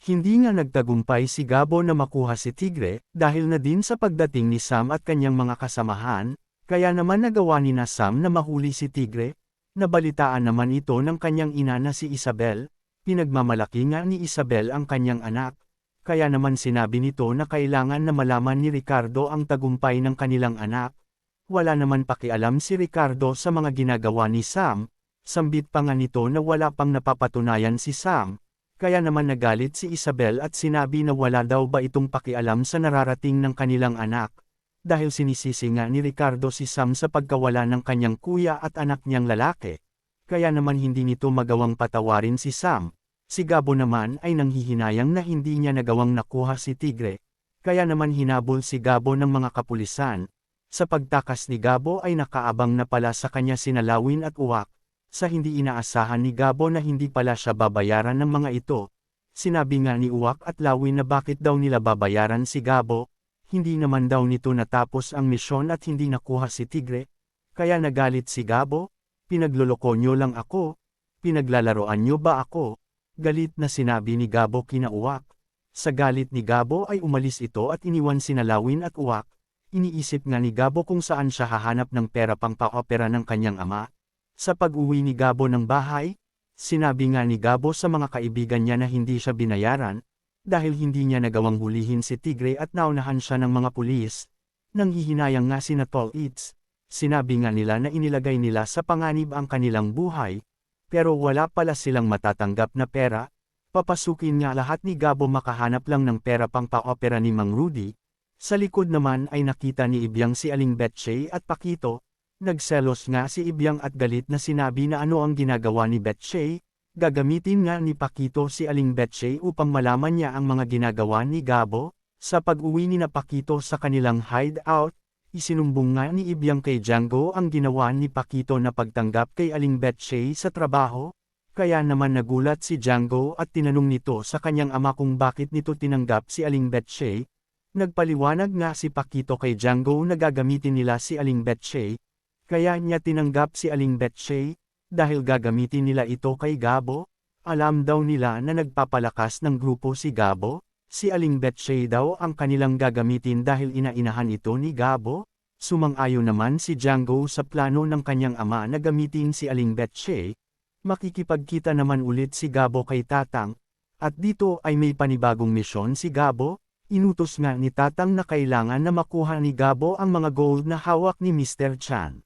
Hindi nga nagtagumpay si Gabo na makuha si Tigre, dahil na din sa pagdating ni Sam at kanyang mga kasamahan, kaya naman nagawa ni na Sam na mahuli si Tigre. Nabalitaan naman ito ng kanyang ina na si Isabel, pinagmamalaki nga ni Isabel ang kanyang anak, kaya naman sinabi nito na kailangan na malaman ni Ricardo ang tagumpay ng kanilang anak. Wala naman pakialam si Ricardo sa mga ginagawa ni Sam, sambit pa nga nito na wala pang napapatunayan si Sam. Kaya naman nagalit si Isabel at sinabi na wala daw ba itong pakialam sa nararating ng kanilang anak, dahil sinisisi nga ni Ricardo si Sam sa pagkawala ng kanyang kuya at anak niyang lalaki. Kaya naman hindi nito magawang patawarin si Sam. Si Gabo naman ay nanghihinayang na hindi niya nagawang nakuha si Tigre, kaya naman hinabol si Gabo ng mga kapulisan. Sa pagtakas ni Gabo ay nakaabang na pala sa kanya sina Lawin at Uwak. Sa hindi inaasahan ni Gabo na hindi pala siya babayaran ng mga ito. Sinabi nga ni Uwak at Lawin na bakit daw nila babayaran si Gabo, hindi naman daw nito natapos ang misyon at hindi nakuha si Tigre. Kaya nagalit si Gabo, pinagloloko nyo lang ako, pinaglalaroan nyo ba ako? Galit na sinabi ni Gabo kina Uwak. Sa galit ni Gabo ay umalis ito at iniwan sina Lawin at Uwak. Iniisip nga ni Gabo kung saan siya hahanap ng pera pang pa-opera ng kanyang ama. Sa pag-uwi ni Gabo ng bahay, sinabi nga ni Gabo sa mga kaibigan niya na hindi siya binayaran, dahil hindi niya nagawang hulihin si Tigre at naunahan siya ng mga pulis. Nanghihinayang nga sina Tol Eats. Sinabi nga nila na inilagay nila sa panganib ang kanilang buhay, pero wala pala silang matatanggap na pera. Papasukin nga lahat ni Gabo makahanap lang ng pera pang pa-opera ni Mang Rudy. Sa likod naman ay nakita ni Ibyang si Aling Betchay at Pakito. Nagselos nga si Ibyang at galit na sinabi na ano ang ginagawa ni Betchay. Gagamitin nga ni Pakito si Aling Betchay upang malaman niya ang mga ginagawa ni Gabo. Sa pag-uwi ni na Pakito sa kanilang hideout, isinumbong nga ni Ibyang kay Django ang ginawa ni Pakito na pagtanggap kay Aling Betchay sa trabaho. Kaya naman nagulat si Django at tinanong nito sa kanyang ama kung bakit nito tinanggap si Aling Betchay. Nagpaliwanag nga si Pakito kay Django na gagamitin nila si Aling Betchay. Kaya niya tinanggap si Aling Betchay, dahil gagamitin nila ito kay Gabo. Alam daw nila na nagpapalakas ng grupo si Gabo, si Aling Betchay daw ang kanilang gagamitin dahil inainahan ito ni Gabo. Sumang-ayon naman si Django sa plano ng kanyang ama na gamitin si Aling Betchay. Makikipagkita naman ulit si Gabo kay Tatang, at dito ay may panibagong misyon si Gabo. Inutos nga ni Tatang na kailangan na makuha ni Gabo ang mga gold na hawak ni Mr. Chan.